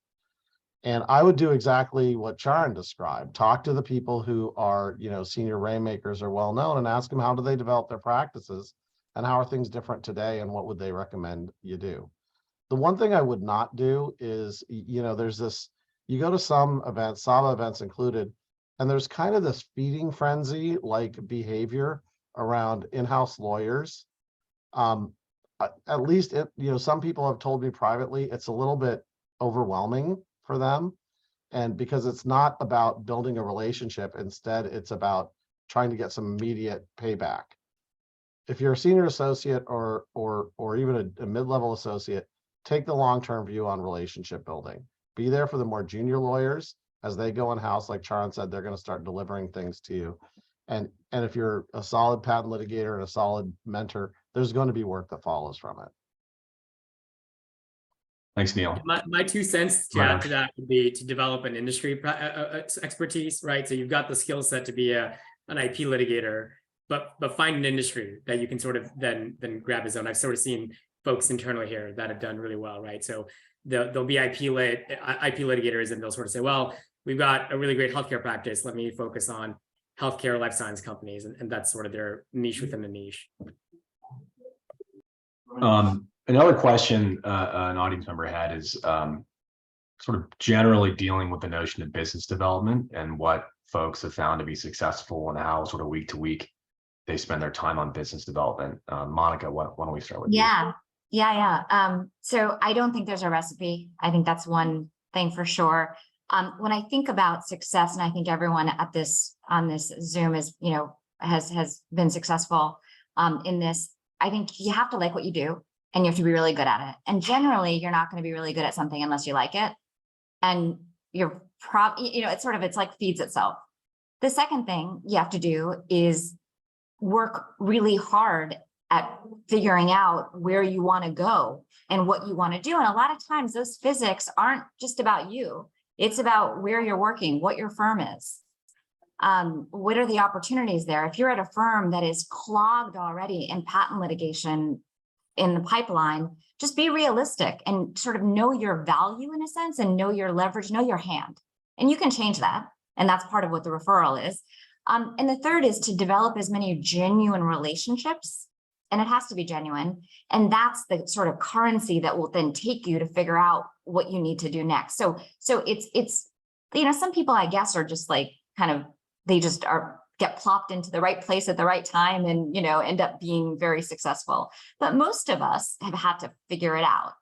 And I would do exactly what Charan described. Talk to the people who are, senior rainmakers or well-known and ask them, how do they develop their practices and how are things different today and what would they recommend you do? The one thing I would not do is, there's this, you go to some events, SAVA events included, and there's kind of this feeding frenzy like behavior around in-house lawyers. At least some people have told me privately, it's a little bit overwhelming for them. And because it's not about building a relationship, instead it's about trying to get some immediate payback. If you're a senior associate or even a mid-level associate, take the long-term view on relationship building. Be there for the more junior lawyers as they go in-house. Like Charan said, they're going to start delivering things to you. And if you're a solid patent litigator and a solid mentor, there's going to be work that follows from it. Thanks, Neil. My 2 cents to add to that would be to develop an industry expertise, right? So you've got the skill set to be an IP litigator, but find an industry that you can sort of then grab as own. I've sort of seen folks internally here that have done really well, right? So there'll be IP litigators and they'll sort of say, well, we've got a really great healthcare practice. Let me focus on healthcare life science companies. And that's sort of their niche within the niche. Another question an audience member had is sort of generally dealing with the notion of business development and what folks have found to be successful and how sort of week to week they spend their time on business development. Monica, why don't we start with you? Yeah. So I don't think there's a recipe. I think that's one thing for sure. When I think about success, and I think everyone on this Zoom is, has been successful in this, I think you have to like what you do and you have to be really good at it. And generally you're not going to be really good at something unless you like it. And you're it's like feeds itself. The second thing you have to do is work really hard at figuring out where you want to go and what you want to do. And a lot of times those physics aren't just about you. It's about where you're working, what your firm is. What are the opportunities there? If you're at a firm that is clogged already in patent litigation, in the pipeline, just be realistic and sort of know your value in a sense, and know your leverage, know your hand. And you can change that. And that's part of what the referral is. And the third is to develop as many genuine relationships, and it has to be genuine. And that's the sort of currency that will then take you to figure out what you need to do next. So it's, you know, some people, I guess, are just like kind of, they just get plopped into the right place at the right time and, you know, end up being very successful. But most of us have had to figure it out.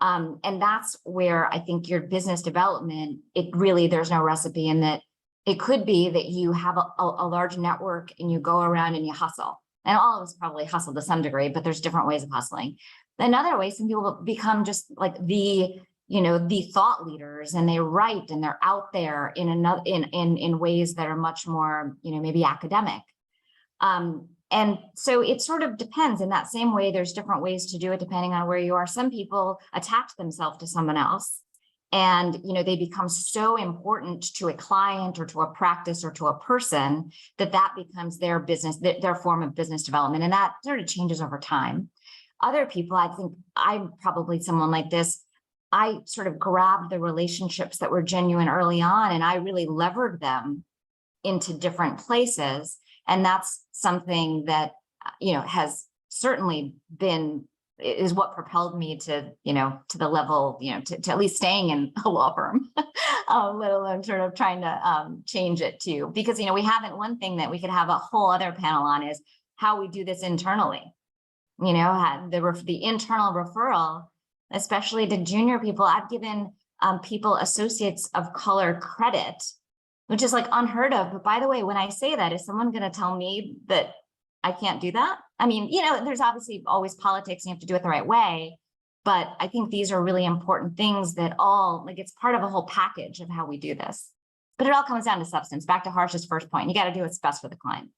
And that's where I think your business development, there's no recipe in that. It could be that you have a large network and you go around and you hustle. And all of us probably hustle to some degree, but there's different ways of hustling. Another way, some people become just like the thought leaders, and they write and they're out there in ways that are much more, you know, maybe academic. And so it sort of depends. In that same way, there's different ways to do it depending on where you are. Some people attach themselves to someone else, and, you know, they become so important to a client or to a practice or to a person that becomes their business, their form of business development. And that sort of changes over time. Other people, I think I'm probably someone like this. I sort of grabbed the relationships that were genuine early on, and I really levered them into different places. And that's something that, you know, has certainly is what propelled me to, you know, to the level, you know, to at least staying in a law firm, let alone sort of trying to change it too. Because, you know, one thing that we could have a whole other panel on is how we do this internally. You know, the internal referral, especially to junior people. I've given people associates of color credit, which is like unheard of. But by the way, when I say that, is someone going to tell me that I can't do that? I mean, you know, there's obviously always politics and you have to do it the right way. But I think these are really important things that it's part of a whole package of how we do this. But it all comes down to substance. Back to Harsh's first point, you got to do what's best for the client.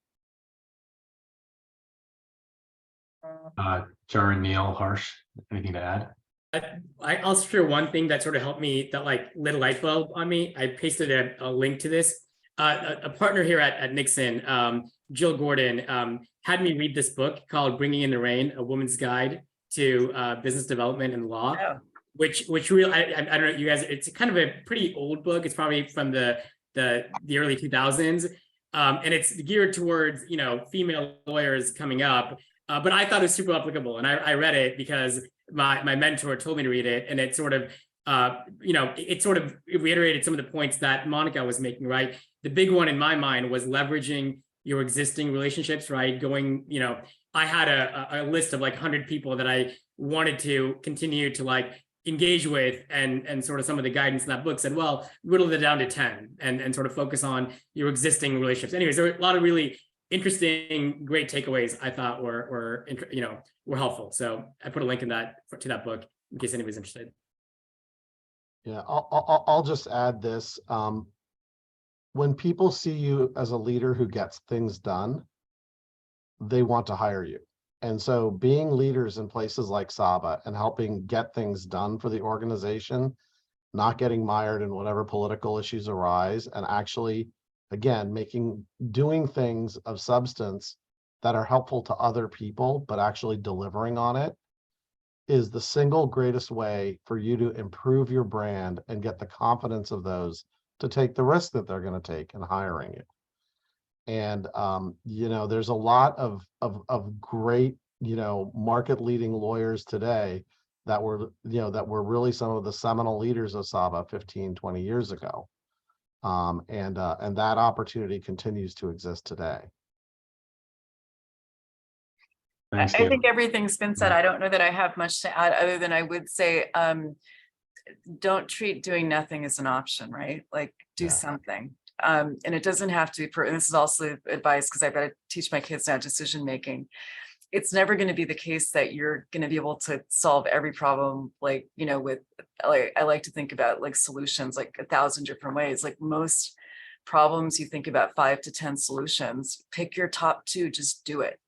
Jared, Neil, Harsh, anything to add? I'll share one thing that sort of helped me, that like lit a light bulb on me. I pasted a link to this. A partner here at Nixon, Jill Gordon, had me read this book called Bringing in the Rain, A Woman's Guide to Business Development and Law, which really, I don't know, you guys, it's kind of a pretty old book. It's probably from the early 2000s. And it's geared towards, you know, female lawyers coming up. But I thought it was super applicable. And I read it because my mentor told me to read it. And it sort of, you know, it sort of reiterated some of the points that Monica was making, right? The big one in my mind was leveraging your existing relationships, right? Going, you know, I had a list of like 100 people that I wanted to continue to like engage with, and sort of some of the guidance in that book said, well, whittle it down to 10 and sort of focus on your existing relationships. Anyways, there were a lot of really interesting, great takeaways I thought were helpful. So I put a link to that book in case anybody's interested. Yeah, I'll just add this. When people see you as a leader who gets things done, they want to hire you. And so being leaders in places like Saba and helping get things done for the organization, not getting mired in whatever political issues arise, and actually, again, doing things of substance that are helpful to other people, but actually delivering on it, is the single greatest way for you to improve your brand and get the confidence of those to take the risk that they're going to take in hiring you. And, you know, there's a lot of great, you know, market leading lawyers today that were really some of the seminal leaders of Saba 15, 20 years ago. And that opportunity continues to exist today. Thanks, I David. think everything's been said. I don't know that I have much to add other than I would say, don't treat doing nothing as an option, right? Like do something. And it doesn't have to be, and this is also advice because I've got to teach my kids now decision making. It's never going to be the case that you're going to be able to solve every problem, like, you know, with, like, I like to think about like solutions, like 1,000 different ways. Like most problems, you think about 5 to 10 solutions, pick your top 2, just do it.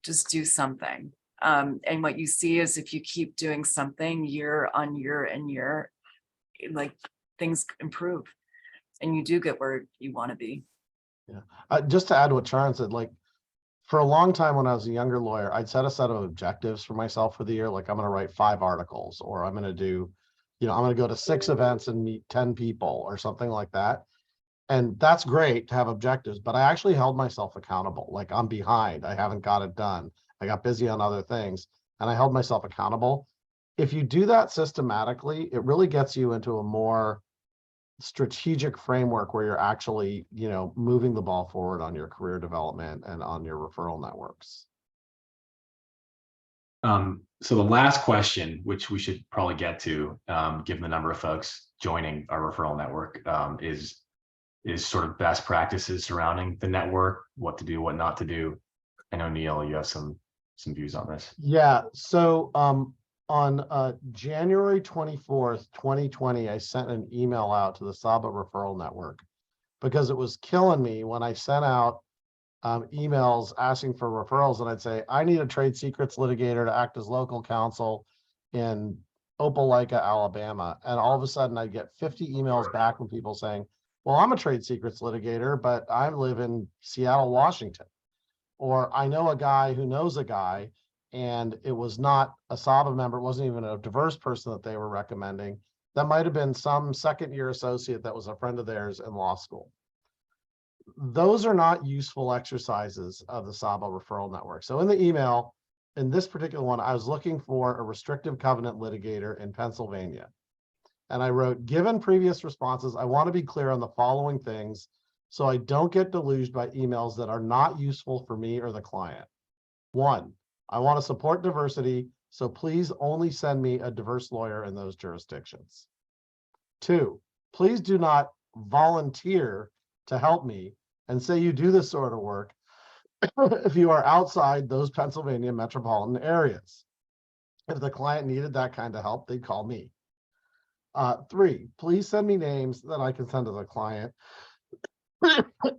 Just do something. And what you see is if you keep doing something year on year and year, like things improve and you do get where you want to be. Yeah. Just to add what Sharon said, like for a long time when I was a younger lawyer, I'd set a set of objectives for myself for the year. Like I'm going to write 5 articles, or I'm going to do, I'm going to go to 6 events and meet 10 people or something like that. And that's great to have objectives, but I actually held myself accountable. Like I'm behind, I haven't got it done. I got busy on other things and I held myself accountable. If you do that systematically, it really gets you into a more strategic framework where you're actually, moving the ball forward on your career development and on your referral networks. So the last question, which we should probably get to, given the number of folks joining our referral network, is sort of best practices surrounding the network, what to do, what not to do. I know, Neil, you have some views on this. Yeah. So on January 24th, 2020, I sent an email out to the Saba referral network because it was killing me when I sent out emails asking for referrals, and I'd say, I need a trade secrets litigator to act as local counsel in Opelika, Alabama. And all of a sudden I'd get 50 emails back from people saying, well, I'm a trade secrets litigator, but I live in Seattle, Washington. Or I know a guy who knows a guy, and it was not a Saba member. It wasn't even a diverse person that they were recommending. That might have been some second-year associate that was a friend of theirs in law school. Those are not useful exercises of the Saba referral network. So in the email, in this particular one, I was looking for a restrictive covenant litigator in Pennsylvania. And I wrote, given previous responses, I want to be clear on the following things so I don't get deluged by emails that are not useful for me or the client. 1, I want to support diversity, so please only send me a diverse lawyer in those jurisdictions. 2, please do not volunteer to help me and say you do this sort of work if you are outside those Pennsylvania metropolitan areas. If the client needed that kind of help, they'd call me. 3, please send me names that I can send to the client,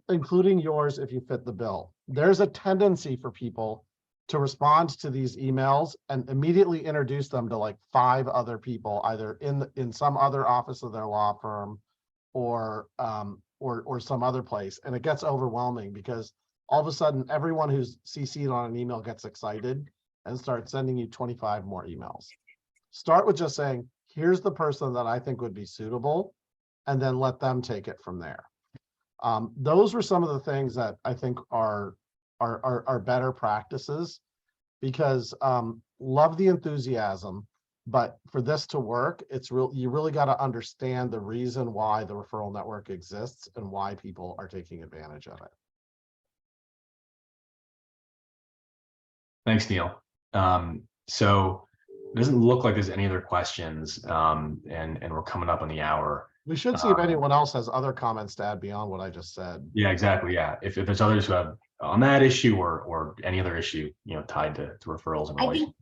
including yours if you fit the bill. There's a tendency for people to respond to these emails and immediately introduce them to like 5 other people, either in some other office of their law firm or some other place. And it gets overwhelming because all of a sudden everyone who's CC'd on an email gets excited and starts sending you 25 more emails. Start with just saying, here's the person that I think would be suitable, and then let them take it from there. Those were some of the things that I think are better practices, because love the enthusiasm, but for this to work, you really got to understand the reason why the referral network exists and why people are taking advantage of it. Thanks, Neil. So it doesn't look like there's any other questions, and we're coming up on the hour. We should see if anyone else has other comments to add beyond what I just said. Yeah, exactly. Yeah, if there's others who have on that issue or any other issue, tied to referrals and relations.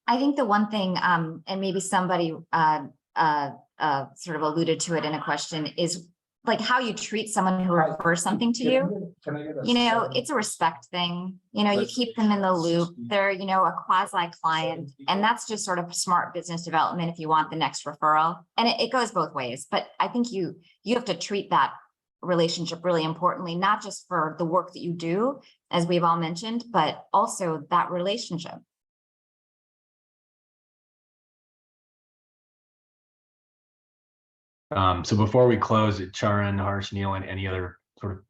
I think the one thing, and maybe somebody sort of alluded to it in a question, is like how you treat someone who refers something to you. It's a respect thing. You keep them in the loop. They're, a quasi client, and that's just sort of smart business development if you want the next referral. And it goes both ways, but I think you have to treat that relationship really importantly, not just for the work that you do, as we've all mentioned, but also that relationship. So before we close, Charan, Harsh, Neil, and any other sort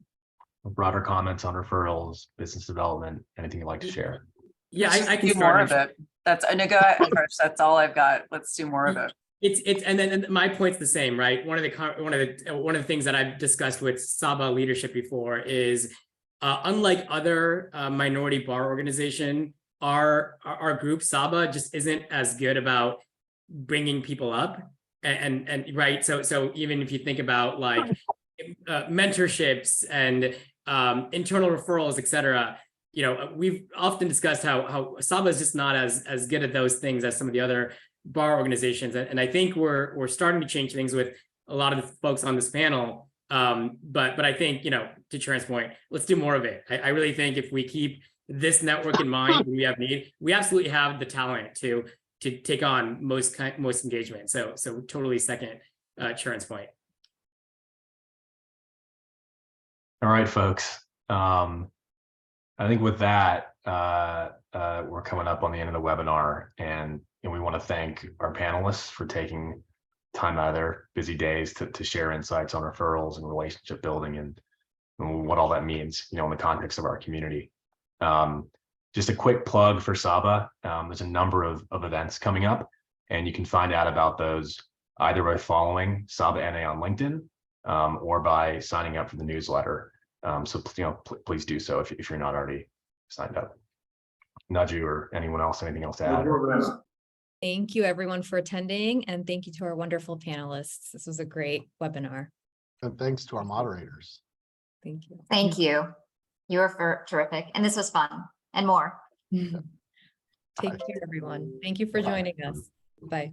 of broader comments on referrals, business development, anything you'd like to share? Yeah, I can do start. more of it. That's Harsh, that's all I've got. Let's do more of it. It's and then my point's the same, right? One of the things that I've discussed with Saba leadership before is, unlike other minority bar organization, our group Saba just isn't as good about bringing people up, and right. So even if you think about like mentorships and internal referrals, etc. We've often discussed how Saba is just not as good at those things as some of the other bar organizations, and I think we're starting to change things with a lot of the folks on this panel. But I think to Charan's point, let's do more of it. I really think if we keep this network in mind, we absolutely have the talent to take on most engagement. So totally second Charan's point. All right, folks. I think with that, we're coming up on the end of the webinar, and we want to thank our panelists for taking time out of their busy days to share insights on referrals and relationship building and what all that means, in the context of our community. Just a quick plug for Saba. There's a number of events coming up, and you can find out about those either by following Saba NA on LinkedIn or by signing up for the newsletter. So please do so if you're not already signed up. Naju or anyone else, anything else to add? Thank you everyone for attending, and thank you to our wonderful panelists. This was a great webinar. And thanks to our moderators. Thank you. Thank you. You were terrific. And this was fun and more. Take care, everyone. Thank you for joining us. Bye.